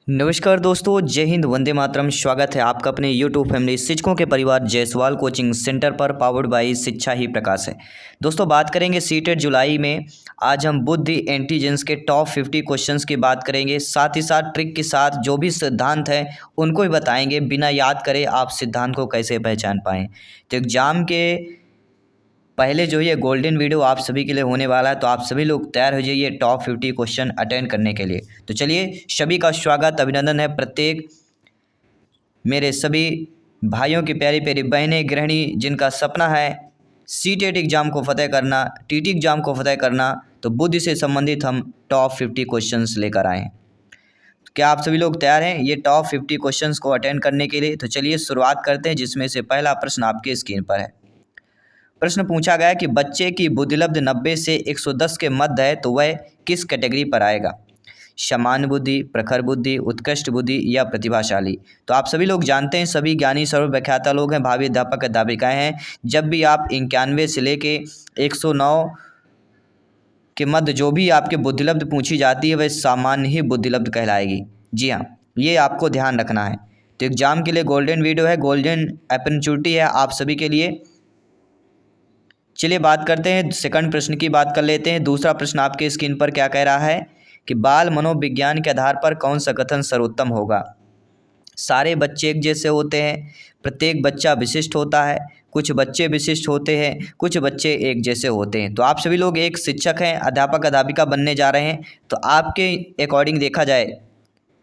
नमस्कार दोस्तों, जय हिंद, वंदे मातरम। स्वागत है आपका अपने यूट्यूब फैमिली शिक्षकों के परिवार जायसवाल कोचिंग सेंटर पर, पावर्ड बाई शिक्षा ही प्रकाश है। दोस्तों, बात करेंगे सीटेट जुलाई में। आज हम बुद्धि इंटेलिजेंस के टॉप 50 क्वेश्चंस की बात करेंगे, साथ ही साथ ट्रिक के साथ जो भी सिद्धांत हैं उनको भी बताएंगे। बिना याद करे आप सिद्धांत को कैसे पहचान पाएँ। तो एग्जाम के पहले जो ये गोल्डन वीडियो आप सभी के लिए होने वाला है, तो आप सभी लोग तैयार हो जाइए टॉप 50 क्वेश्चन अटेंड करने के लिए। तो चलिए, सभी का स्वागत अभिनंदन है। प्रत्येक मेरे सभी भाइयों की प्यारी प्यारी बहनें गृहिणी जिनका सपना है सीटेट एग्ज़ाम को फतेह करना, टीटी एग्ज़ाम को फतेह करना, तो बुद्धि से संबंधित हम टॉप 50 क्वेश्चंस लेकर आए हैं। तो क्या आप सभी लोग तैयार हैं ये टॉप 50 क्वेश्चंस को अटेंड करने के लिए? तो चलिए शुरुआत करते हैं, जिसमें से पहला प्रश्न आपके स्क्रीन पर है। प्रश्न पूछा गया कि बच्चे की बुद्धिलब्ध 90 से 110 के मध्य है, तो वह किस कैटेगरी पर आएगा? सामान्य बुद्धि, प्रखर बुद्धि, उत्कृष्ट बुद्धि या प्रतिभाशाली? तो आप सभी लोग जानते हैं, सभी ज्ञानी सर्वव्याख्याता लोग हैं, भावी अध्यापक अध्यापिकाएं हैं। जब भी आप 91 से लेके 109 के मध्य जो भी आपके बुद्धिलब्ध पूछी जाती है, वह सामान्य ही बुद्धिलब्ध कहलाएगी। जी हाँ, ये आपको ध्यान रखना है। तो एग्जाम के लिए गोल्डन वीडियो है, गोल्डन अपॉर्चुनिटी है आप सभी के लिए। चलिए बात करते हैं, सेकंड प्रश्न की बात कर लेते हैं। दूसरा प्रश्न आपके स्क्रीन पर क्या कह रहा है कि बाल मनोविज्ञान के आधार पर कौन सा कथन सर्वोत्तम होगा? सारे बच्चे एक जैसे होते हैं, प्रत्येक बच्चा विशिष्ट होता है, कुछ बच्चे विशिष्ट होते हैं, कुछ बच्चे एक जैसे होते हैं। तो आप सभी लोग एक शिक्षक हैं, अध्यापक अध्यापिका बनने जा रहे हैं, तो आपके अकॉर्डिंग देखा जाए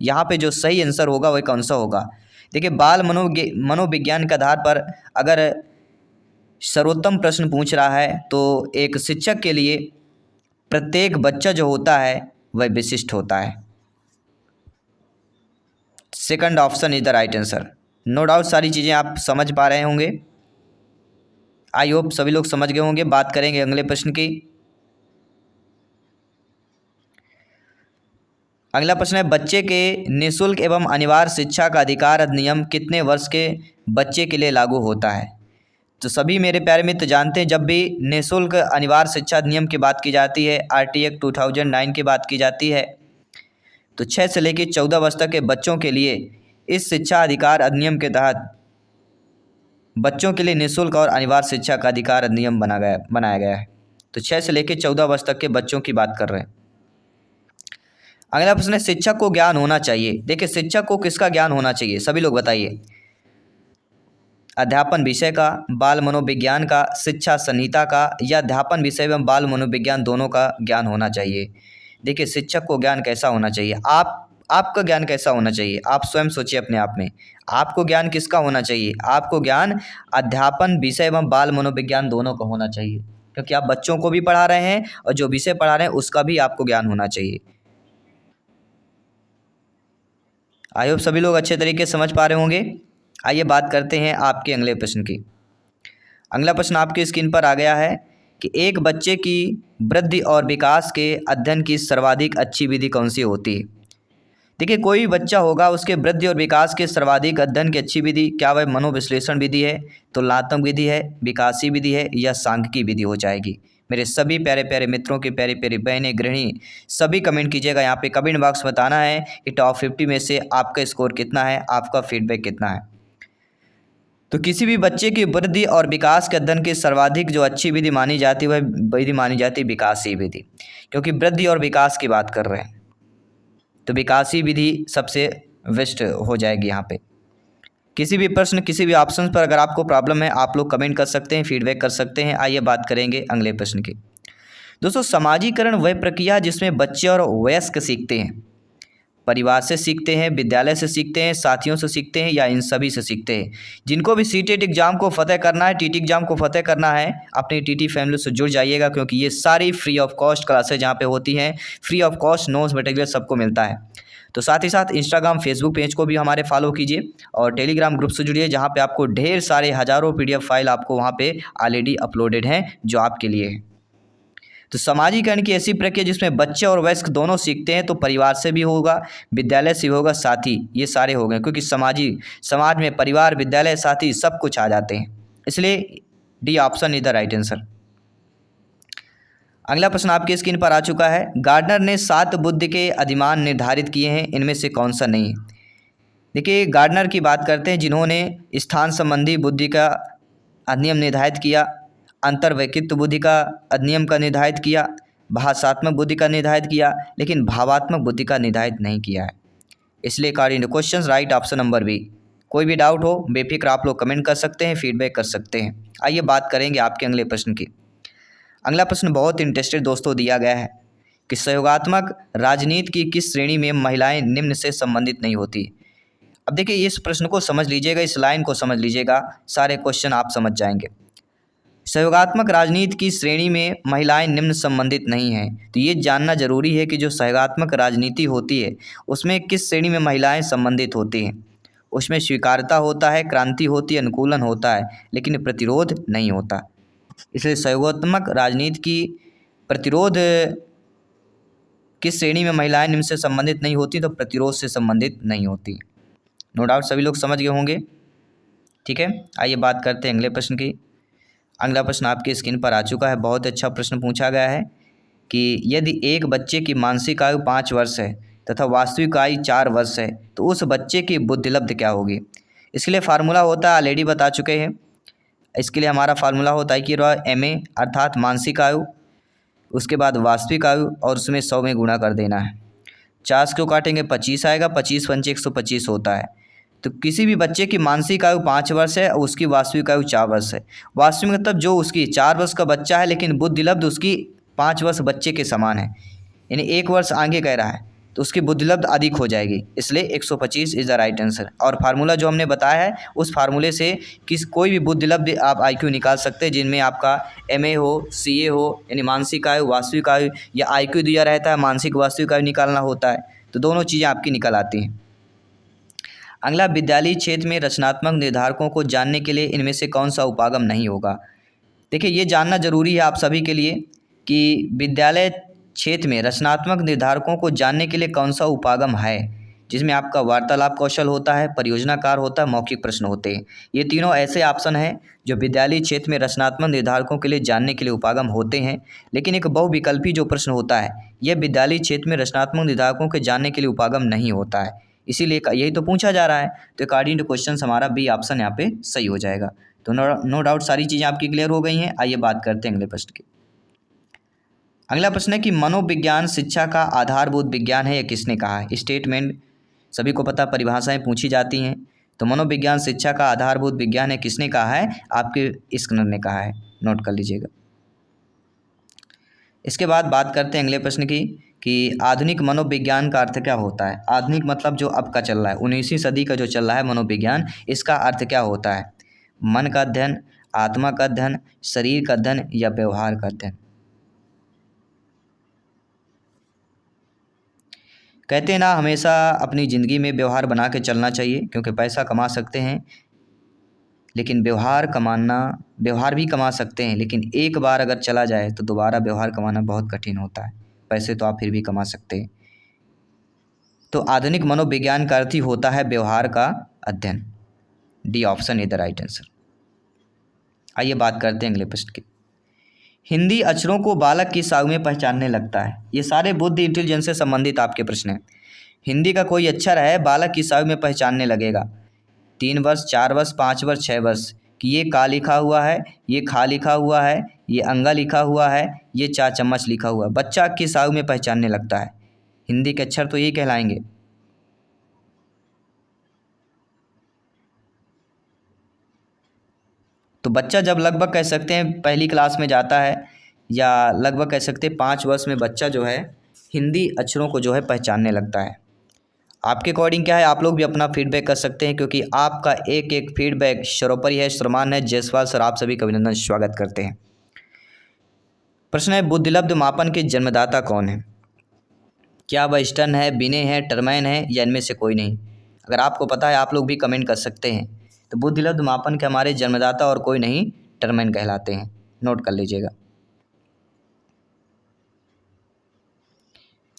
यहाँ पे जो सही आंसर होगा वह कौन सा होगा? देखिए, बाल मनोविज्ञान के आधार पर अगर सर्वोत्तम प्रश्न पूछ रहा है, तो एक शिक्षक के लिए प्रत्येक बच्चा जो होता है वह विशिष्ट होता है। Second option is the right answer. No doubt सारी चीज़ें आप समझ पा रहे होंगे। आई होप सभी लोग समझ गए होंगे। बात करेंगे अगले प्रश्न की। अगला प्रश्न है, बच्चे के निःशुल्क एवं अनिवार्य शिक्षा का अधिकार अधिनियम कितने वर्ष के बच्चे के लिए लागू होता है? तो सभी मेरे प्यारे मित्र जानते हैं, जब भी निःशुल्क अनिवार्य शिक्षा अधिनियम की बात की जाती है, आरटी एक्ट 2009 की बात की जाती है, तो 6 से लेकर 14 वर्ष तक के बच्चों के लिए इस शिक्षा अधिकार अधिनियम के तहत बच्चों के लिए निःशुल्क और अनिवार्य शिक्षा का अधिकार अधिनियम बनाया गया है। तो 6 से लेकर 14 वर्ष तक के बच्चों की बात कर रहे हैं। अगला प्रश्न है, शिक्षक को ज्ञान होना चाहिए। देखिए, शिक्षक को किसका ज्ञान होना चाहिए, सभी लोग बताइए। अध्यापन विषय का, बाल मनोविज्ञान का, शिक्षा संहिता का, या अध्यापन विषय एवं बाल मनोविज्ञान दोनों का ज्ञान होना चाहिए? देखिए, शिक्षक को ज्ञान कैसा होना चाहिए? आपका ज्ञान कैसा होना चाहिए? आप स्वयं सोचिए अपने आप में, आपको ज्ञान किसका होना चाहिए? आपको ज्ञान अध्यापन विषय एवं बाल मनोविज्ञान दोनों का होना चाहिए, क्योंकि आप बच्चों को भी पढ़ा रहे हैं और जो विषय पढ़ा रहे हैं उसका भी आपको ज्ञान होना चाहिए। आई होप सभी लोग अच्छे तरीके से समझ पा रहे होंगे। आइए बात करते हैं आपके अगले प्रश्न की। अगला प्रश्न आपकी स्क्रीन पर आ गया है कि एक बच्चे की वृद्धि और विकास के अध्ययन की सर्वाधिक अच्छी विधि कौन सी होती है? देखिए, कोई भी बच्चा होगा, उसके वृद्धि और विकास के सर्वाधिक अध्ययन की अच्छी विधि क्या वह मनोविश्लेषण विधि है, तुलनात्मक विधि है, विकासी विधि है, या सांख्यिकी विधि हो जाएगी? मेरे सभी प्यारे प्यारे मित्रों की प्यारी प्यारी बहनें गृहिणी सभी कमेंट कीजिएगा। यहाँ पे कमेंट बॉक्स बताना है कि टॉप 50 में से आपका स्कोर कितना है, आपका फीडबैक कितना है। तो किसी भी बच्चे की वृद्धि और विकास के अध्ययन की सर्वाधिक जो अच्छी विधि मानी जाती है वह विधि मानी जाती है विकासी विधि, क्योंकि वृद्धि और विकास की बात कर रहे हैं, तो विकासी विधि सबसे बेस्ट हो जाएगी। यहाँ पे किसी भी प्रश्न, किसी भी ऑप्शन पर अगर आपको प्रॉब्लम है, आप लोग कमेंट कर सकते हैं, फीडबैक कर सकते हैं। आइए बात करेंगे अगले प्रश्न की। दोस्तों, समाजीकरण वह प्रक्रिया जिसमें बच्चे और वयस्क सीखते हैं। परिवार से सीखते हैं, विद्यालय से सीखते हैं, साथियों से सीखते हैं, या इन सभी से सीखते हैं? जिनको भी सीटेट एग्जाम को फतेह करना है, टीटी एग्जाम को फतेह करना है, अपनी टीटी फैमिली से जुड़ जाइएगा, क्योंकि ये सारी फ्री ऑफ कॉस्ट क्लासेज जहाँ पे होती हैं, free of cost notes material सबको मिलता है। तो साथ ही साथ इंस्टाग्राम फेसबुक पेज को भी हमारे फॉलो कीजिए और टेलीग्राम ग्रुप से जुड़िए, जहाँ पे आपको ढेर सारे हज़ारों पीडीएफ फाइल आपको वहाँ पे ऑलरेडी अपलोडेड हैं जो आपके लिए है। तो समाजीकरण की ऐसी प्रक्रिया जिसमें बच्चे और वयस्क दोनों सीखते हैं, तो परिवार से भी होगा, विद्यालय से भी होगा, साथी, ये सारे हो गए, क्योंकि समाज में परिवार, विद्यालय, साथी सब कुछ आ जाते हैं, इसलिए D option is the right answer. अगला प्रश्न आपकी स्क्रीन पर आ चुका है। गार्डनर ने 7 बुद्धि के अधिमान निर्धारित किए हैं, इनमें से कौन सा नहीं है? देखिए, गार्डनर की बात करते हैं जिन्होंने स्थान संबंधी बुद्धि का अधिनियम निर्धारित किया, अंतर्वैयक्तिक बुद्धि का अधिनियम का निर्धारित किया, भाषात्मक बुद्धि का निर्धारित किया, लेकिन भावात्मक बुद्धि का निर्धारित नहीं किया है। इसलिए according to question right option number B. कोई भी डाउट हो बेफिक्र आप लोग कमेंट कर सकते हैं, फीडबैक कर सकते हैं। आइए बात करेंगे आपके अगले प्रश्न की। अगला प्रश्न बहुत इंटरेस्टेड दोस्तों दिया गया है कि सहयोगात्मक राजनीति की किस श्रेणी में महिलाएं निम्न से संबंधित नहीं होती। अब देखिए, इस प्रश्न को समझ लीजिएगा, इस लाइन को समझ लीजिएगा, सारे क्वेश्चन आप समझ जाएंगे। सहयोगात्मक राजनीति की श्रेणी में महिलाएं निम्न संबंधित नहीं हैं, तो ये जानना जरूरी है कि जो सहयोगात्मक राजनीति होती है उसमें किस श्रेणी में महिलाएं संबंधित होती हैं। उसमें स्वीकार्यता होता है, क्रांति होती है, अनुकूलन होता है, लेकिन प्रतिरोध नहीं होता। इसलिए सहयोगात्मक राजनीति की प्रतिरोध किस श्रेणी में महिलाएं निम्न से संबंधित नहीं होती, तो प्रतिरोध से संबंधित नहीं होती। नो डाउट सभी लोग समझ गए होंगे। ठीक है, आइए बात करते हैं अगले प्रश्न की। अगला प्रश्न आपकी स्क्रीन पर आ चुका है। बहुत अच्छा प्रश्न पूछा गया है कि यदि एक बच्चे की मानसिक आयु 5 वर्ष है तथा वास्तविक आयु 4 वर्ष है तो उस बच्चे की बुद्धिलब्ध क्या होगी। इसके लिए फार्मूला होता है, ऑलरेडी बता चुके हैं। इसके लिए हमारा फार्मूला होता है कि MA अर्थात मानसिक आयु, उसके बाद वास्तविक आयु और उसमें 100 में गुणा कर देना है। 4 क्यों काटेंगे, 25 आएगा, 25 पंचे 125 होता है। तो किसी भी बच्चे की मानसिक आयु 5 वर्ष है और उसकी वास्तविक आयु 4 वर्ष है। वास्तविक मतलब जो उसकी 4 वर्ष का बच्चा है लेकिन बुद्धिलब्ध उसकी 5 वर्ष बच्चे के समान है, यानी 1 वर्ष आगे कह रहा है, तो उसकी बुद्धिलब्ध अधिक हो जाएगी। इसलिए 125 इज़ द राइट आंसर। और फार्मूला जो हमने बताया है उस फार्मूले से कोई भी बुद्धिलब्ध आप IQ निकाल सकते हैं, जिनमें आपका MA हो, CA हो, यानी मानसिक आयु, वास्तविक आयु, या IQ दिया रहता है, मानसिक वास्तविक आयु निकालना होता है, तो दोनों चीज़ें आपकी निकल आती हैं। अगला, विद्यालयी क्षेत्र में रचनात्मक निर्धारकों को जानने के लिए इनमें से कौन सा उपागम नहीं होगा। देखिए, ये जानना जरूरी है आप सभी के लिए कि विद्यालय क्षेत्र में रचनात्मक निर्धारकों को जानने के लिए कौन सा उपागम है, जिसमें आपका वार्तालाप कौशल होता है, परियोजनाकार होता है, मौखिक प्रश्न होते हैं। ये तीनों ऐसे ऑप्शन हैं जो विद्यालयी क्षेत्र में रचनात्मक निर्धारकों के लिए जानने के लिए उपागम होते हैं। लेकिन एक बहुविकल्पी जो प्रश्न होता है यह विद्यालयी क्षेत्र में रचनात्मक निर्धारकों के जानने के लिए उपागम नहीं होता है, इसीलिए यही तो पूछा जा रहा है। तो अकॉर्डिंग टू क्वेश्चन हमारा बी ऑप्शन यहाँ पे सही हो जाएगा। तो नो डाउट सारी चीज़ें आपकी क्लियर हो गई हैं। आइए बात करते हैं अगले प्रश्न की। अगला प्रश्न है कि मनोविज्ञान शिक्षा का आधारभूत विज्ञान है, यह किसने कहा है। स्टेटमेंट सभी को पता, परिभाषाएं पूछी जाती हैं। तो मनोविज्ञान शिक्षा का आधारभूत विज्ञान है, किसने कहा है, आपके स्कनर ने कहा है, नोट कर लीजिएगा। इसके बाद बात करते हैं अगले प्रश्न की कि आधुनिक मनोविज्ञान का अर्थ क्या होता है। आधुनिक मतलब जो अब का चल रहा है, 19वीं सदी का जो चल रहा है मनोविज्ञान, इसका अर्थ क्या होता है। मन का अध्ययन, आत्मा का अध्ययन, शरीर का अध्ययन या व्यवहार का अध्ययन। कहते हैं ना, हमेशा अपनी ज़िंदगी में व्यवहार बना के चलना चाहिए, क्योंकि पैसा कमा सकते हैं लेकिन व्यवहार भी कमा सकते हैं, लेकिन एक बार अगर चला जाए तो दोबारा व्यवहार कमाना बहुत कठिन होता है। पैसे तो आप फिर भी कमा सकते हैं। तो आधुनिक मनोविज्ञान का अर्थ ही होता है व्यवहार का अध्ययन। D option is the right answer. आइए बात करते हैं अगले प्रश्न की। हिंदी अक्षरों को बालक की साउ में पहचानने लगता है। ये सारे बुद्धि इंटेलिजेंस से संबंधित आपके प्रश्न हैं। हिंदी का कोई अक्षर है, बालक की साउ में पहचानने लगेगा। 3 वर्ष, 4 वर्ष, 5 वर्ष, 6 वर्ष कि ये का लिखा हुआ है, ये खा लिखा हुआ है, ये अंगा लिखा हुआ है, ये 4 चम्मच लिखा हुआ है। बच्चा की साउ में पहचानने लगता है। हिंदी के अक्षर तो यही कहलाएंगे। तो बच्चा जब लगभग कह सकते हैं पहली क्लास में जाता है, या लगभग कह सकते हैं 5 वर्ष में बच्चा जो है हिंदी अक्षरों को जो है पहचानने लगता है। आपके अकॉर्डिंग क्या है, आप लोग भी अपना फीडबैक कर सकते हैं, क्योंकि आपका एक एक फीडबैक सर्वोपरि है, सम्मान है। जायसवाल सर आप सभी का अभिनंदन, स्वागत करते हैं। प्रश्न है, बुद्धिलब्ध मापन के जन्मदाता कौन है। क्या वह स्टर्न है, बिने है, टर्मैन है, या इनमें से कोई नहीं। अगर आपको पता है आप लोग भी कमेंट कर सकते हैं। तो बुद्धिलब्ध मापन के हमारे जन्मदाता और कोई नहीं, टर्मैन कहलाते हैं, नोट कर लीजिएगा।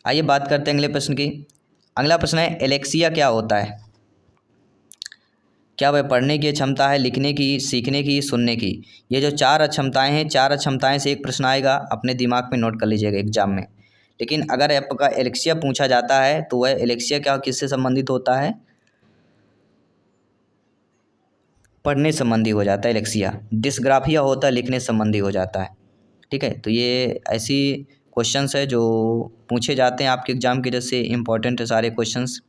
आइए बात करते हैं अगले प्रश्न की। अगला प्रश्न है, एलेक्सिया क्या होता है। क्या वह पढ़ने की क्षमता है, लिखने की, सीखने की, सुनने की? ये जो चार अक्षमताएं हैं, चार अक्षमताएं से एक प्रश्न आएगा, अपने दिमाग में नोट कर लीजिएगा एग्जाम में। लेकिन अगर आपका एलेक्सिया पूछा जाता है तो वह एलेक्सिया क्या किससे संबंधित होता है? पढ़ने संबंधी हो जाता है एलेक्सिया। डिस्ग्राफिया होता है लिखने संबंधी हो जाता है। ठीक है, तो ये ऐसी क्वेश्चंस है जो पूछे जाते हैं आपके एग्जाम के, जैसे इंपॉर्टेंट है सारे क्वेश्चंस।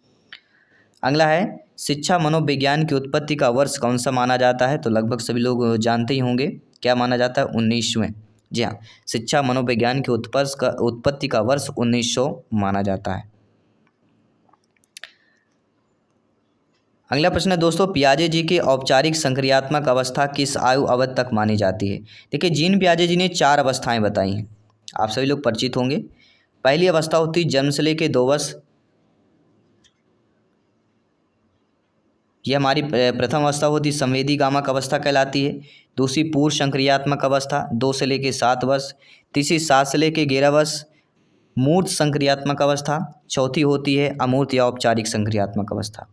अगला है शिक्षा मनोविज्ञान की उत्पत्ति का वर्ष कौन सा माना जाता है? तो लगभग सभी लोग जानते ही होंगे, क्या माना जाता है? 19वें। जी हाँ, शिक्षा मनोविज्ञान की उत्पत्ति का वर्ष 1900 माना जाता है। अगला प्रश्न है दोस्तों, पियाजे जी की औपचारिक संक्रियात्मक अवस्था किस आयु अवधि तक मानी जाती है? देखिए, जीन पियाजे जी ने 4 अवस्थाएं बताई हैं, आप सभी लोग परिचित होंगे। पहली अवस्था होती है जन्म से लेकर 2 वर्ष, ये हमारी प्रथम अवस्था होती है, संवेदी गामक अवस्था कहलाती है। दूसरी पूर्व संक्रियात्मक अवस्था 2 से लेकर 7 वर्ष। तीसरी 7 से लेकर 11 वर्ष मूर्त संक्रियात्मक अवस्था। चौथी होती है अमूर्त या औपचारिक संक्रियात्मक अवस्था।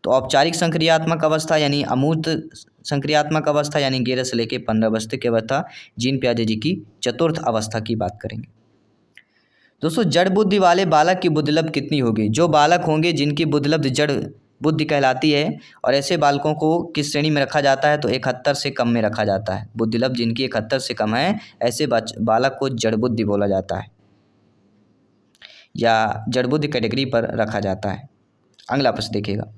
तो औपचारिक संक्रियात्मक अवस्था यानी अमूर्त संक्रियात्मक अवस्था यानी 11 से लेकर 15 वर्ष तक की अवस्था जीन पियाजे जी की चतुर्थ अवस्था की बात करेंगे। दोस्तों, जड़ बुद्धि वाले बालक की बुद्धिलब्ध कितनी होगी? जो बालक होंगे जिनकी बुद्धिलब्ध जड़ बुद्धि कहलाती है, और ऐसे बालकों को किस श्रेणी में रखा जाता है? तो 71 से कम में रखा जाता है। बुद्धिलब्ध जिनकी 71 से कम है, ऐसे बालक को जड़ बुद्धि बोला जाता है या जड़ बुद्धि कैटेगरी पर रखा जाता है। अगला प्रश्न देखिएगा।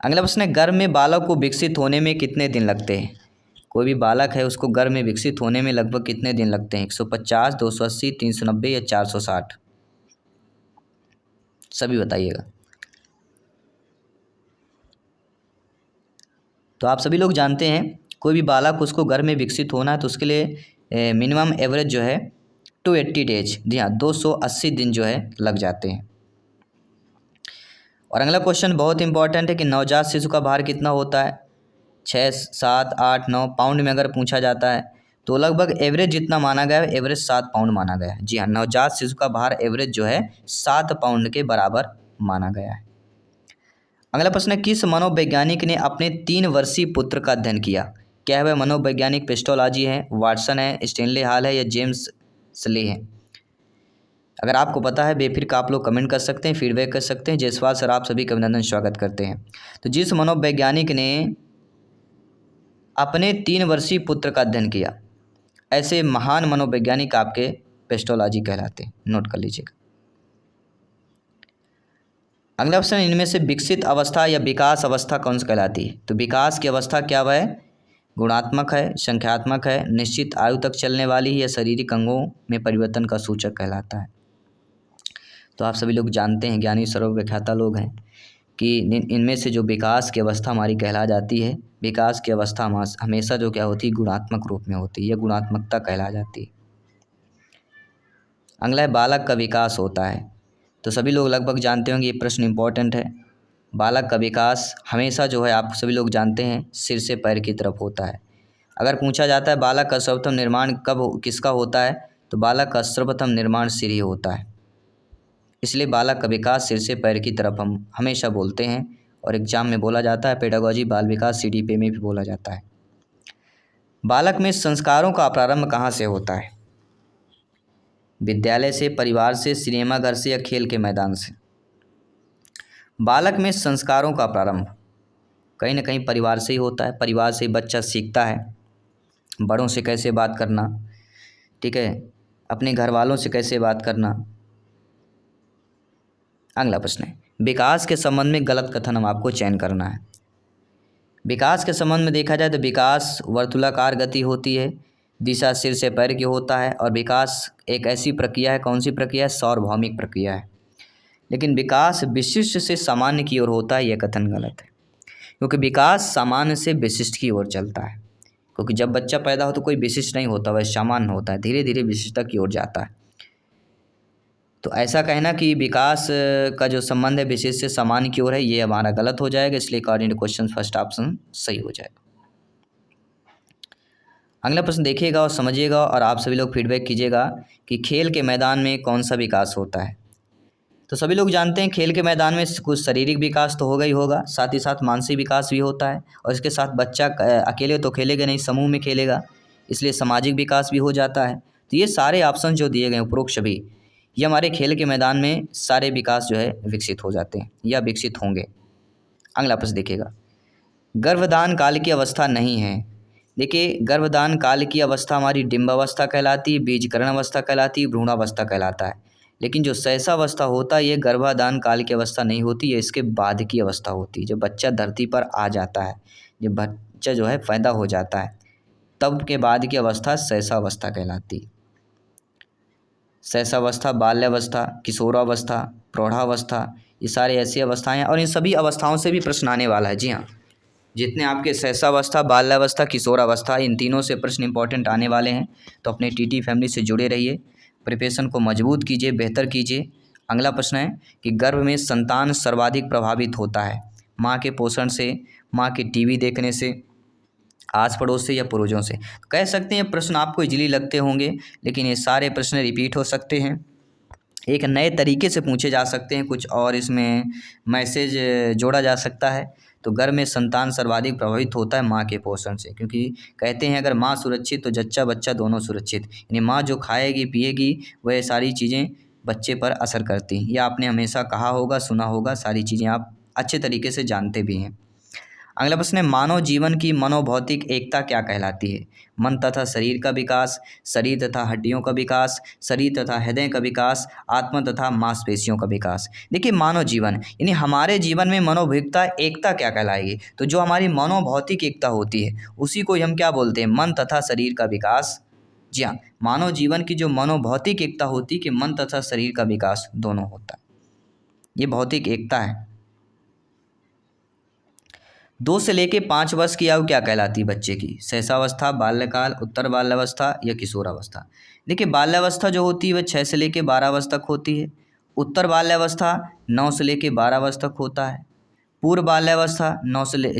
अगला प्रश्न है, गर्भ में बालक को विकसित होने में कितने दिन लगते हैं? कोई भी बालक है उसको गर्भ में विकसित होने में लगभग कितने दिन लगते हैं? 150, 280, 390 या 460? सभी बताइएगा। तो आप सभी लोग जानते हैं, कोई भी बालक उसको गर्भ में विकसित होना है तो उसके लिए मिनिमम एवरेज जो है 280 डेज, जी हाँ 280 दिन जो है लग जाते हैं। और अगला क्वेश्चन बहुत इंपॉर्टेंट है कि नवजात शिशु का भार कितना होता है? 6, 7, 8, 9 पाउंड में अगर पूछा जाता है तो लगभग एवरेज जितना माना गया है, एवरेज 7 पाउंड माना गया है। जी हाँ, नवजात शिशु का भार एवरेज जो है 7 पाउंड के बराबर माना गया है। अगला प्रश्न है, किस मनोवैज्ञानिक ने अपने 3 वर्षीय पुत्र का अध्ययन किया? क्या वह मनोवैज्ञानिक पेस्टोलॉजी है, वाटसन है, स्टेनले हॉल है या जेम्स स्ले है? अगर आपको पता है बेफिक्र आप लोग कमेंट कर सकते हैं, फीडबैक कर सकते हैं। जयसवाल सर आप सभी का अभिनंदन स्वागत करते हैं। तो जिस मनोवैज्ञानिक ने अपने 3 वर्षीय पुत्र का अध्ययन किया, ऐसे महान मनोवैज्ञानिक आपके पेस्टोलॉजी कहलाते हैं, नोट कर लीजिएगा। अगला ऑप्शन, इनमें से विकसित अवस्था या विकास अवस्था कौन सी कहलाती है? तो विकास की अवस्था क्या वह गुणात्मक है, संख्यात्मक है, निश्चित आयु तक चलने वाली है या शारीरिक अंगों में परिवर्तन का सूचक कहलाता है? तो आप सभी लोग जानते हैं, ज्ञानी सर्वव्याख्याता लोग हैं, कि इनमें से जो विकास की अवस्था हमारी कहला जाती है, विकास की अवस्था हमेशा जो क्या होती है, गुणात्मक रूप में होती है, यह गुणात्मकता कहला जाती है। अगला है बालक का विकास होता है, तो सभी लोग लगभग जानते होंगे, ये प्रश्न इंपॉर्टेंट है। बालक का विकास हमेशा जो है आप सभी लोग जानते हैं सिर से पैर की तरफ होता है। अगर पूछा जाता है बालक का सर्वप्रथम निर्माण किसका होता है? तो बालक का सर्वप्रथम निर्माण सिर ही होता है। इसलिए बालक का विकास सिर से पैर की तरफ हम हमेशा बोलते हैं, और एग्जाम में बोला जाता है, पेडागोजी बाल विकास CDP में भी बोला जाता है। बालक में संस्कारों का प्रारंभ कहाँ से होता है? विद्यालय से, परिवार से, सिनेमाघर से या खेल के मैदान से? बालक में संस्कारों का प्रारंभ कहीं ना कहीं परिवार से ही होता है। परिवार से बच्चा सीखता है बड़ों से कैसे बात करना, ठीक है, अपने घर वालों से कैसे बात करना। अगला प्रश्न है, विकास के संबंध में गलत कथन हम आपको चयन करना है। विकास के संबंध में देखा जाए तो विकास वर्तुलाकार गति होती है, दिशा सिर से पैर की होता है, और विकास एक ऐसी प्रक्रिया है, कौन सी प्रक्रिया है? सार्वभौमिक प्रक्रिया है। लेकिन विकास विशिष्ट से सामान्य की ओर होता है, यह कथन गलत है, क्योंकि विकास सामान्य से विशिष्ट की ओर चलता है। क्योंकि जब बच्चा पैदा हो तो कोई विशिष्ट नहीं होता, वह सामान्य होता है, धीरे धीरे विशिष्टता की ओर जाता है। तो ऐसा कहना कि विकास का जो संबंध है विशेष से सामान्य की ओर है, ये हमारा गलत हो जाएगा। इसलिए according to question first option सही हो जाएगा। अगला प्रश्न देखिएगा और समझिएगा, और आप सभी लोग फीडबैक कीजिएगा कि खेल के मैदान में कौन सा विकास होता है? तो सभी लोग जानते हैं खेल के मैदान में कुछ शारीरिक विकास तो होगा ही होगा, साथ ही साथ मानसिक विकास भी होता है। और इसके साथ बच्चा अकेले तो खेलेगा नहीं, समूह में खेलेगा, इसलिए सामाजिक विकास भी हो जाता है। तो ये सारे ऑप्शन जो दिए गए उपरोक्त सभी, ये हमारे खेल के मैदान में सारे विकास जो है विकसित हो जाते हैं या विकसित होंगे। अगला प्रश्न देखिएगा, गर्भधान काल की अवस्था नहीं है। देखिए, गर्भधान काल की अवस्था हमारी डिंबावस्था कहलाती है, बीजकरण अवस्था कहलाती है, भ्रूणावस्था कहलाता है। लेकिन जो शैशवावस्था होता है ये गर्भाधान काल की अवस्था नहीं होती, ये इसके बाद की अवस्था होती है। जब बच्चा धरती पर आ जाता है, जब बच्चा जो है पैदा हो जाता है, तब के बाद की अवस्था शैशवावस्था कहलाती है। शैशवावस्था, बाल्यावस्था, किशोरावस्था, प्रौढ़ावस्था, ये सारी ऐसी अवस्थाएं हैं और इन सभी अवस्थाओं से भी प्रश्न आने वाला है। जी हाँ, जितने आपके शैशवावस्था, बाल्यावस्था, किशोरावस्था, इन तीनों से प्रश्न इंपॉर्टेंट आने वाले हैं। तो अपने टीटी फैमिली से जुड़े रहिए, प्रिपरेशन को मजबूत कीजिए, बेहतर कीजिए। अगला प्रश्न है कि गर्भ में संतान सर्वाधिक प्रभावित होता है माँ के पोषण से, माँ के टीवी देखने से, आस पड़ोस से या पूर्वजों से। तो कह सकते हैं प्रश्न आपको इजीली लगते होंगे, लेकिन ये सारे प्रश्न रिपीट हो सकते हैं, एक नए तरीके से पूछे जा सकते हैं, कुछ और इसमें मैसेज जोड़ा जा सकता है। तो गर्भ में संतान सर्वाधिक प्रभावित होता है माँ के पोषण से, क्योंकि कहते हैं अगर माँ सुरक्षित तो जच्चा बच्चा दोनों सुरक्षित। यानी माँ जो खाएगी पिएगी वह सारी चीज़ें बच्चे पर असर करती हैं। यह आपने हमेशा कहा होगा, सुना होगा, सारी चीज़ें आप अच्छे तरीके से जानते भी हैं। अगला प्रश्न है, मानव जीवन की मनोभौतिक एकता क्या कहलाती है। मन तथा शरीर का विकास, शरीर तथा हड्डियों का विकास, शरीर तथा हृदय का विकास, आत्मा तथा मांसपेशियों का विकास। देखिए, मानव जीवन यानी हमारे जीवन में मनोभौतिकता एकता क्या कहलाएगी। तो जो हमारी मनोभौतिक एकता होती है उसी को हम क्या बोलते हैं, मन तथा शरीर का विकास। जी हाँ, मानव जीवन की जो मनोभौतिक एकता होती है कि मन तथा शरीर का विकास दोनों होता है, ये भौतिक एकता है। 2 से लेके 5 वर्ष की आयु क्या कहलाती है बच्चे की। शैशवावस्था, बाल्यकाल, उत्तर बाल्यावस्था या किशोरावस्था। देखिए, बाल्यावस्था जो होती है वह 6 से लेके 12 वर्ष तक होती है। उत्तर बाल्यावस्था 9 से लेके 12 वर्ष तक होता है। पूर्व बाल्यावस्था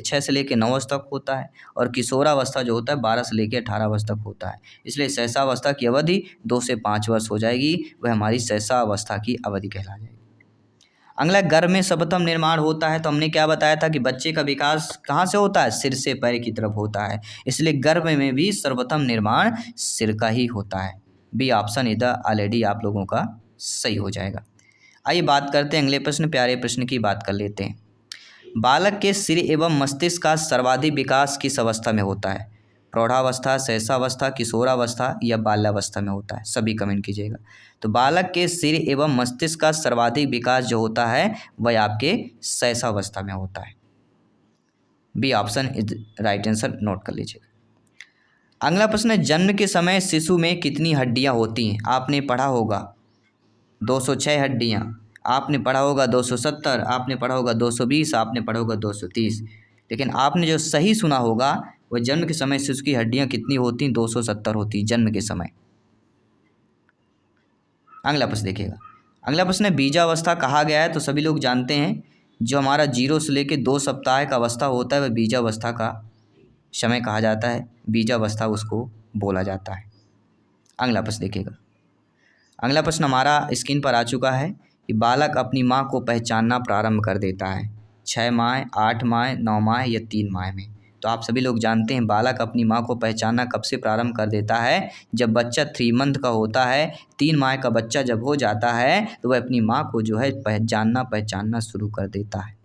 6 से लेके 9 वर्ष तक होता है। और किशोरावस्था जो होता है 12 से लेके 18 वर्ष तक होता है। इसलिए शैशवावस्था की अवधि 2 से 5 वर्ष हो जाएगी, वह हमारी शैशवावस्था की अवधि कहला जाएगी। अगला, गर्भ में सर्वप्रथम निर्माण होता है। तो हमने क्या बताया था कि बच्चे का विकास कहाँ से होता है, सिर से पैर की तरफ होता है। इसलिए गर्भ में भी सर्वप्रथम निर्माण सिर का ही होता है। बी ऑप्शन इधर ऑलरेडी आप लोगों का सही हो जाएगा। आइए बात करते हैं अगले प्रश्न, प्यारे प्रश्न की बात कर लेते हैं। बालक के सिर एवं मस्तिष्क का सर्वाधिक विकास किस अवस्था में होता है। प्रौढ़ावस्था, शैशवावस्था, किशोरावस्था या बाल्यावस्था में होता है। सभी कमेंट कीजिएगा। तो बालक के सिर एवं मस्तिष्क का सर्वाधिक विकास जो होता है वह आपके शैशवावस्था में होता है। B option is right answer, note कर लीजिएगा। अगला प्रश्न है, जन्म के समय शिशु में कितनी हड्डियां होती हैं। आपने पढ़ा होगा 206 हड्डियां, आपने पढ़ा होगा 270, आपने पढ़ा होगा 220, आपने पढ़ा होगा 230। लेकिन आपने जो सही सुना होगा वह जन्म के समय शिशु की हड्डियां कितनी होती हैं, 270 होती जन्म के समय। अगला प्रश्न देखिएगा। अगला प्रश्न है, बीजावस्था कहा गया है। तो सभी लोग जानते हैं जो हमारा 0 से लेकर 2 सप्ताह का अवस्था होता है वह बीजावस्था का समय कहा जाता है, बीजावस्था उसको बोला जाता है। अगला प्रश्न देखिएगा। अगला प्रश्न हमारा स्क्रीन पर आ चुका है कि बालक अपनी माँ को पहचानना प्रारंभ कर देता है 6 माह, 8 माह, 9 माह या 3 माह में। तो आप सभी लोग जानते हैं बालक अपनी माँ को पहचानना कब से प्रारंभ कर देता है, जब बच्चा 3 मंथ का होता है। 3 माह का बच्चा जब हो जाता है तो वह अपनी माँ को जो है पहचानना शुरू कर देता है।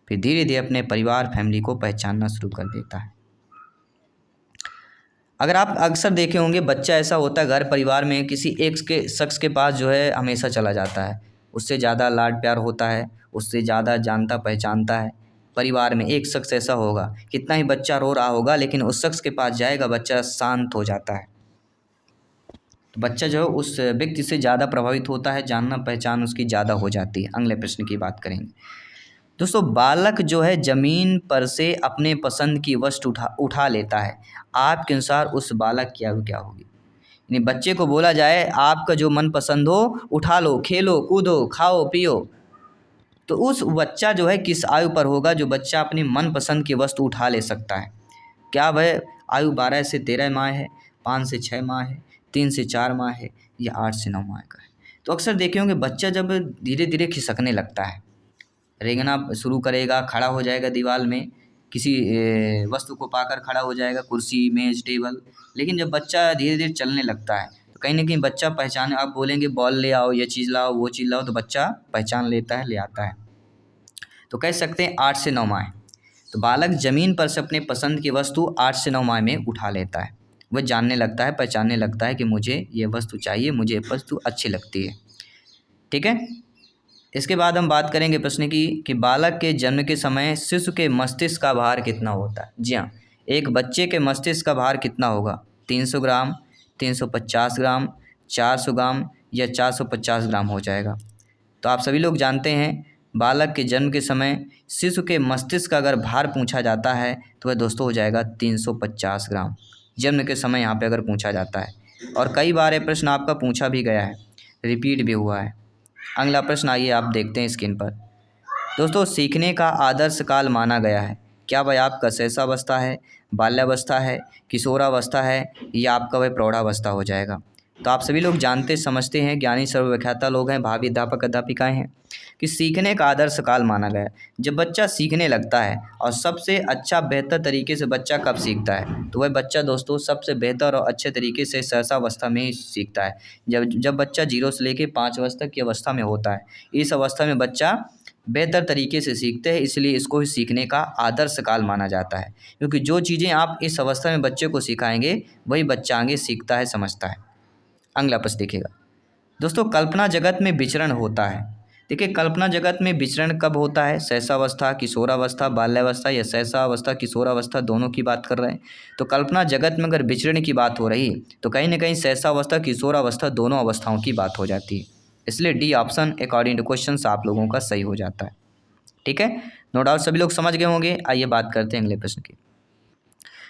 फिर धीरे धीरे अपने परिवार फैमिली को पहचानना शुरू कर देता है। अगर आप अक्सर देखे होंगे बच्चा ऐसा होता है घर परिवार में किसी एक के शख्स के पास जो है हमेशा चला जाता है, उससे ज़्यादा लाड प्यार होता है, उससे ज़्यादा जानता पहचानता है। परिवार में एक शख्स ऐसा होगा, कितना ही बच्चा रो रहा होगा लेकिन उस शख्स के पास जाएगा बच्चा शांत हो जाता है। तो बच्चा जो है उस व्यक्ति से ज़्यादा प्रभावित होता है, जानना पहचान उसकी ज़्यादा हो जाती है। अगले प्रश्न की बात करेंगे दोस्तों। बालक जो है ज़मीन पर से अपने पसंद की वस्तु उठा लेता है, आपके अनुसार उस बालक की आयु क्या होगी। यानी बच्चे को बोला जाए आपका जो मन पसंद हो उठा लो, खेलो कूदो, खाओ पियो, तो उस बच्चा जो है किस आयु पर होगा जो बच्चा अपनी मन पसंद की वस्तु उठा ले सकता है। क्या वह आयु 12 से 13 माह है, 5 से 6 माह है, 3 से 4 माह है या 8 से 9 माह का है। तो अक्सर देखे होंगे बच्चा जब धीरे धीरे खिसकने लगता है, रेंगना शुरू करेगा, खड़ा हो जाएगा दीवार में, किसी वस्तु को पाकर खड़ा हो जाएगा, कुर्सी, मेज, टेबल। लेकिन जब बच्चा धीरे धीरे चलने लगता है तो कहीं ना कहीं बच्चा पहचान, आप बोलेंगे बॉल ले आओ, ये चीज़ लाओ, वो चीज़ लाओ, तो बच्चा पहचान लेता है, ले आता है। तो कह सकते हैं 8 से 9 माह। तो बालक ज़मीन पर से अपने पसंद की वस्तु 8 से 9 माह में उठा लेता है। वह जानने लगता है, पहचानने लगता है कि मुझे ये वस्तु चाहिए, मुझे ये वस्तु अच्छी लगती है। ठीक है। इसके बाद हम बात करेंगे प्रश्न की कि बालक के जन्म के समय शिशु के मस्तिष्क का भार कितना होता है। जी हाँ, एक बच्चे के मस्तिष्क का भार कितना होगा? 300 ग्राम, 350 ग्राम, 400 ग्राम या 450 ग्राम हो जाएगा। तो आप सभी लोग जानते हैं बालक के जन्म के समय शिशु के मस्तिष्क का अगर भार पूछा जाता है तो वह दोस्तों हो जाएगा 350 ग्राम। जन्म के समय यहाँ पे अगर पूछा जाता है, और कई बार ये प्रश्न आपका पूछा भी गया है, रिपीट भी हुआ है। अगला प्रश्न आइए आप देखते हैं स्क्रीन पर। दोस्तों, सीखने का आदर्श काल माना गया है, क्या वह आपका शैशवावस्था है, बाल्यावस्था है, किशोरावस्था है, या आपका वह प्रौढ़ावस्था हो जाएगा? तो आप सभी लोग जानते समझते हैं, ज्ञानी सर्वव्याख्याता लोग हैं, भावी अध्यापक अध्यापिकाएं हैं, कि सीखने का आदर्श काल माना गया है जब बच्चा सीखने लगता है। और सबसे अच्छा बेहतर तरीके से बच्चा कब सीखता है? तो वह बच्चा दोस्तों सबसे बेहतर और अच्छे तरीके से शैशवावस्था में ही सीखता है। जब जब बच्चा 0 से लेकर 5 वर्ष तक की अवस्था में होता है, इस अवस्था में बच्चा बेहतर तरीके से सीखते हैं, इसलिए इसको सीखने का आदर्श काल माना जाता है। क्योंकि जो चीज़ें आप इस अवस्था में बच्चे को सिखाएंगे वही बच्चा आगे सीखता है, समझता है। अगला प्रश्न देखिएगा। दोस्तों, कल्पना जगत में विचरण होता है। देखिए, कल्पना जगत में विचरण कब होता है? शैशवावस्था, किशोरावस्था, बाल्यावस्था या शैशवावस्था किशोरावस्था दोनों की बात कर रहे हैं। तो कल्पना जगत में अगर विचरण की बात हो रही तो कहीं ना कहीं शैशवावस्था, किशोरावस्था दोनों अवस्थाओं की बात हो जाती है। इसलिए D option according to question आप लोगों का सही हो जाता है। ठीक है, नो डाउट सभी लोग समझ गए होंगे। आइए बात करते हैं अगले प्रश्न की।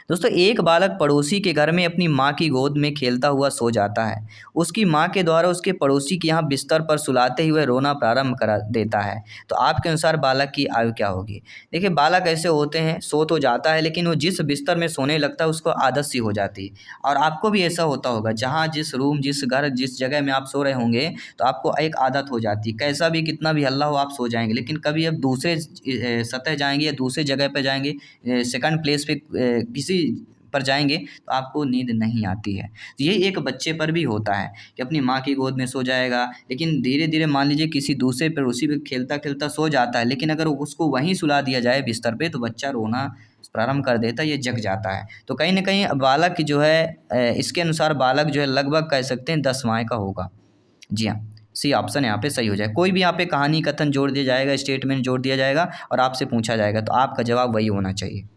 दोस्तों, एक बालक पड़ोसी के घर में अपनी माँ की गोद में खेलता हुआ सो जाता है। उसकी माँ के द्वारा उसके पड़ोसी के यहाँ बिस्तर पर सुलाते हुए रोना प्रारंभ करा देता है। तो आपके अनुसार बालक की आयु क्या होगी? देखिए, बालक ऐसे होते हैं, सो तो जाता है लेकिन वो जिस बिस्तर में सोने लगता है उसको आदत सी हो जाती है। और आपको भी ऐसा होता होगा, जहाँ जिस रूम, जिस घर, जिस जगह में आप सो रहे होंगे तो आपको एक आदत हो जाती है, कैसा भी कितना भी हल्ला हो आप सो जाएंगे। लेकिन कभी अब दूसरे सतह जाएंगे या दूसरे जगह पर जाएंगे, सेकंड प्लेस पे किसी पर जाएंगे तो आपको नींद नहीं आती है। तो ये एक बच्चे पर भी होता है कि अपनी माँ की गोद में सो जाएगा, लेकिन धीरे धीरे मान लीजिए किसी दूसरे पर उसी पे खेलता खेलता सो जाता है, लेकिन अगर उसको वहीं सुला दिया जाए बिस्तर पे तो बच्चा रोना प्रारंभ कर देता है, ये जग जाता है। तो कहीं ना कहीं बालक जो है इसके अनुसार बालक जो है लगभग कह सकते हैं 10 माह का होगा। जी हाँ, सी ऑप्शन यहाँ पे सही हो जाए। कोई भी यहाँ पे कहानी कथन जोड़ दिया जाएगा, स्टेटमेंट जोड़ दिया जाएगा और आपसे पूछा जाएगा तो आपका जवाब वही होना चाहिए।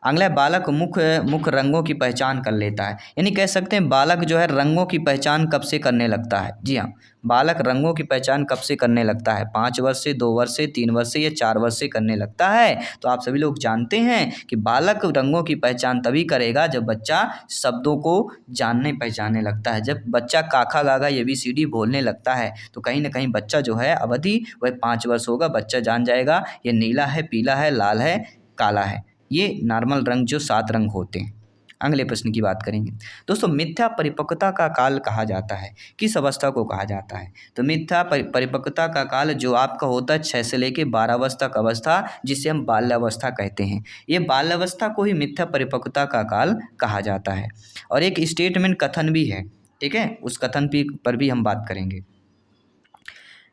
अगला है, बालक मुख्य मुख्य रंगों की पहचान कर लेता है। यानी कह सकते हैं बालक जो है रंगों की पहचान कब से करने लगता है? जी हाँ, बालक रंगों की पहचान कब से करने लगता है? 5 वर्ष से, 2 वर्ष से, 3 वर्ष से या 4 वर्ष से करने लगता है? तो आप सभी लोग जानते हैं कि बालक रंगों की पहचान तभी करेगा जब बच्चा शब्दों को जानने पहचानने लगता है। जब बच्चा काखा गागा ABCD बोलने लगता है तो कहीं ना कहीं बच्चा जो है अवधि वह 5 वर्ष होगा। बच्चा जान जाएगा ये नीला है, पीला है, लाल है, काला है। ये नॉर्मल रंग जो 7 रंग होते हैं। अगले प्रश्न की बात करेंगे। दोस्तों, मिथ्या परिपक्वता का काल कहा जाता है, किस अवस्था को कहा जाता है? तो मिथ्या परिपक्वता का काल जो आपका होता है 6 से लेकर 12 वर्ष तक अवस्था, जिसे हम बाल्यावस्था कहते हैं। ये बाल्यावस्था को ही मिथ्या परिपक्वता का काल कहा जाता है। और एक स्टेटमेंट कथन भी है, ठीक है, उस कथन पर भी हम बात करेंगे।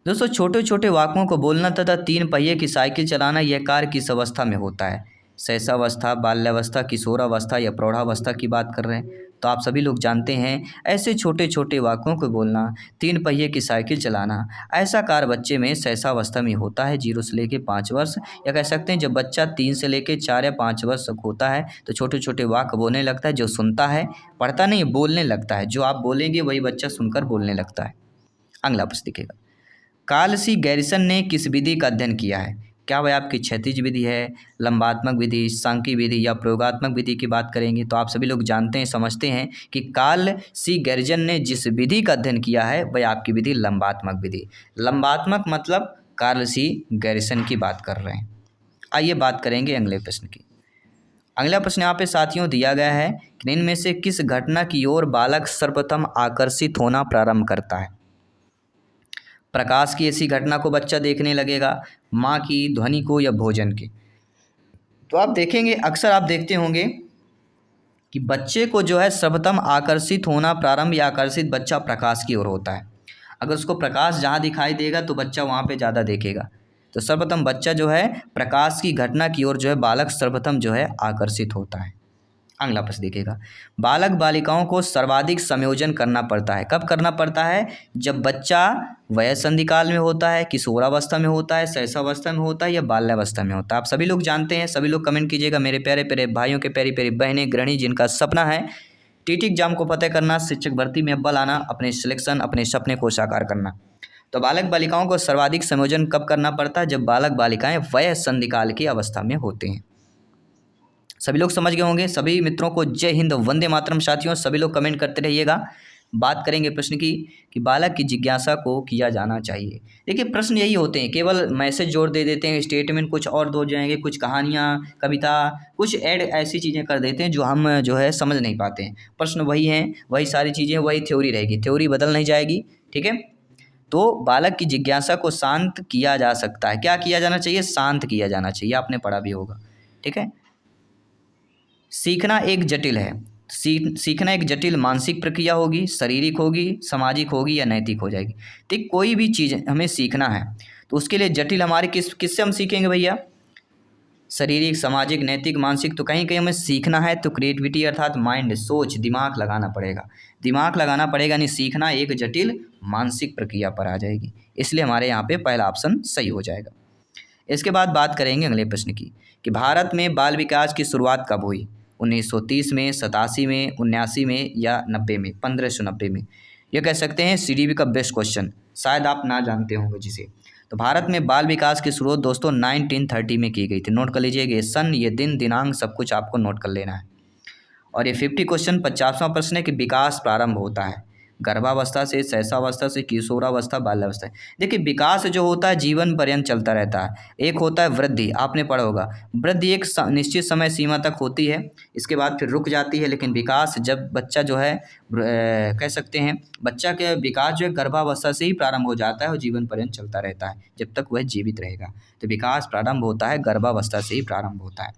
दोस्तों, छोटे छोटे वाक्यों को बोलना तथा 3 पहिए की साइकिल चलाना यह कार्य किस अवस्था में होता है? शैशवावस्था, बाल्यावस्था, किशोरावस्था या प्रौढ़ावस्था की बात कर रहे हैं। तो आप सभी लोग जानते हैं ऐसे छोटे छोटे वाक्यों को बोलना, 3 पहिए की साइकिल चलाना, ऐसा कार्य बच्चे में शैशवावस्था में होता है, 0 से लेकर 5 वर्ष। या कह सकते हैं जब बच्चा 3 से लेकर 4 या 5 वर्ष तक होता है तो छोटे छोटे वाक्य बोलने लगता है, जो सुनता है, पढ़ता नहीं, बोलने लगता है। जो आप बोलेंगे वही बच्चा सुनकर बोलने लगता है। अगला प्रश्न दिखेगा। कार्ल सी गैरिसन ने किस विधि का अध्ययन किया है? क्या वह आपकी क्षैतिज विधि है, लंबात्मक विधि, सांख्यिकी विधि या प्रयोगात्मक विधि की बात करेंगे? तो आप सभी लोग जानते हैं, समझते हैं कि कार्ल सी गैरिसन ने जिस विधि का अध्ययन किया है वह आपकी विधि लंबात्मक विधि। लंबात्मक मतलब कार्ल सी गैरिसन की बात कर रहे हैं। आइए बात करेंगे अगले प्रश्न की। अगला प्रश्न यहाँ पे साथियों दिया गया है कि इनमें से किस घटना की ओर बालक सर्वप्रथम आकर्षित होना प्रारंभ करता है? प्रकाश की ऐसी घटना को बच्चा देखने लगेगा, माँ की ध्वनि को या भोजन की। तो आप देखेंगे, अक्सर आप देखते होंगे कि बच्चे को जो है सर्वप्रथम आकर्षित होना, प्रारंभ या आकर्षित बच्चा प्रकाश की ओर होता है। अगर उसको प्रकाश जहाँ दिखाई देगा तो बच्चा वहाँ पे ज़्यादा देखेगा। तो सर्वप्रथम बच्चा जो है प्रकाश की घटना की ओर जो है बालक सर्वप्रथम जो है आकर्षित होता है। अगला प्रश्न देखिएगा, बालक बालिकाओं को सर्वाधिक संयोजन करना पड़ता है, कब करना पड़ता है? जब बच्चा वयः संधि काल में होता है, किशोरावस्था में होता है, शैशवावस्था में होता है या बाल्यावस्था में होता है। आप सभी लोग जानते हैं, सभी लोग कमेंट कीजिएगा मेरे प्यारे प्यारे भाइयों के, प्यारी प्यारी बहनें, गृहिणी जिनका सपना है टीटी एग्जाम को फतेह करना, शिक्षक भर्ती में अव्वल आना, अपने सिलेक्शन, अपने सपने को साकार करना। तो बालक बालिकाओं को सर्वाधिक संयोजन कब करना पड़ता है? जब बालक बालिकाएं वयः संधि काल की अवस्था में होते हैं। सभी लोग समझ गए होंगे। सभी मित्रों को जय हिंद, वंदे मातरम। साथियों सभी लोग कमेंट करते रहिएगा। बात करेंगे प्रश्न की कि बालक की जिज्ञासा को किया जाना चाहिए। देखिए प्रश्न यही होते हैं, केवल मैसेज जोड़ दे देते हैं, स्टेटमेंट कुछ और दो जाएंगे, कुछ कहानियाँ, कविता, कुछ ऐड ऐसी चीज़ें कर देते हैं जो हम जो है समझ नहीं पाते हैं। प्रश्न वही हैं, वही सारी चीज़ें, वही थ्योरी रहेगी, थ्योरी बदल नहीं जाएगी। ठीक है, तो बालक की जिज्ञासा को शांत किया जा सकता है। क्या किया जाना चाहिए? शांत किया जाना चाहिए, आपने पढ़ा भी होगा। ठीक है, सीखना एक जटिल है, सीखना एक जटिल मानसिक प्रक्रिया होगी, शारीरिक होगी, सामाजिक होगी या नैतिक हो जाएगी। ठीक, कोई भी चीज़ हमें सीखना है तो उसके लिए जटिल हमारे किससे हम सीखेंगे भैया? शारीरिक, सामाजिक, नैतिक, मानसिक। तो कहीं कहीं हमें सीखना है तो क्रिएटिविटी अर्थात माइंड, सोच, दिमाग लगाना पड़ेगा। दिमाग लगाना पड़ेगा, यानी सीखना एक जटिल मानसिक प्रक्रिया पर आ जाएगी। इसलिए हमारे यहाँ पे पहला ऑप्शन सही हो जाएगा। इसके बाद बात करेंगे अगले प्रश्न की कि भारत में बाल विकास की शुरुआत कब हुई? 1930 में, 87 में, 79 में या 90 में? 1590 में। ये कह सकते हैं सीडीबी का बेस्ट क्वेश्चन, शायद आप ना जानते होंगे जिसे। तो भारत में बाल विकास की शुरुआत दोस्तों 1930 में की गई थी। नोट कर लीजिएगा, ये सन, ये दिन, दिनांक सब कुछ आपको नोट कर लेना है। और ये 50 क्वेश्चन 50वां प्रश्न है कि विकास प्रारंभ होता है गर्भावस्था से, शैशवावस्था से, किशोरावस्था, बाल्यावस्था। देखिए विकास जो होता है जीवन पर्यंत चलता रहता है। एक होता है वृद्धि, आपने पढ़ा होगा, वृद्धि एक निश्चित समय सीमा तक होती है, इसके बाद फिर रुक जाती है। लेकिन विकास जब बच्चा जो है कह सकते हैं बच्चा के विकास जो है गर्भावस्था से ही प्रारंभ हो जाता है और जीवन पर्यंत चलता रहता है जब तक वह जीवित रहेगा। तो विकास प्रारंभ होता है गर्भावस्था से ही प्रारंभ होता है।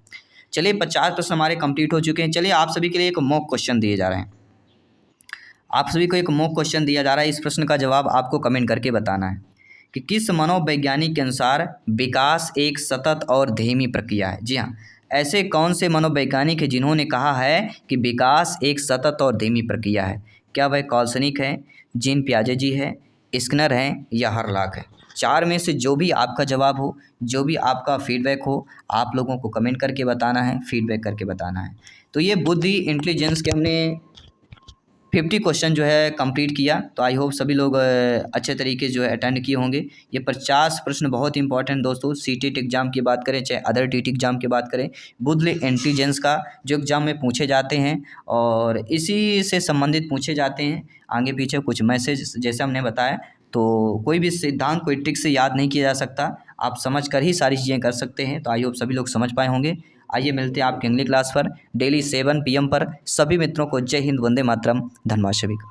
चलिए 50 प्रश्न हमारे कंप्लीट हो चुके हैं। चलिए आप सभी के लिए एक मॉक क्वेश्चन दिए जा रहे हैं, आप सभी को एक मॉक क्वेश्चन दिया जा रहा है। इस प्रश्न का जवाब आपको कमेंट करके बताना है कि किस मनोवैज्ञानिक के अनुसार विकास एक सतत और धीमी प्रक्रिया है। जी हाँ, ऐसे कौन से मनोवैज्ञानिक हैं जिन्होंने कहा है कि विकास एक सतत और धीमी प्रक्रिया है? क्या वह कॉल्सनिक है, जीन पियाजे जी है, स्किनर हैं या हरलाक है? चार में से जो भी आपका जवाब हो, जो भी आपका फीडबैक हो, आप लोगों को कमेंट करके बताना है, फीडबैक करके बताना है। तो ये बुद्धि इंटेलिजेंस के हमने 50 क्वेश्चन जो है कंप्लीट किया। तो आई होप सभी लोग अच्छे तरीके जो है अटेंड किए होंगे। ये 50 प्रश्न बहुत इंपॉर्टेंट दोस्तों, सीटेट एग्ज़ाम की बात करें चाहे अदर टीटी एग्ज़ाम की बात करें, बुद्धि इंटेलिजेंस का जो एग्ज़ाम में पूछे जाते हैं और इसी से संबंधित पूछे जाते हैं। आगे पीछे कुछ मैसेज जैसे हमने बताया, तो कोई भी सिद्धांत, कोई ट्रिक से याद नहीं किया जा सकता, आप समझ कर ही सारी चीज़ें कर सकते हैं। तो आई होप सभी लोग समझ पाए होंगे। आइए मिलते हैं आपकी अगली क्लास पर डेली 7 PM पर। सभी मित्रों को जय हिंद, वंदे मातरम। धन्यवाद सभी का।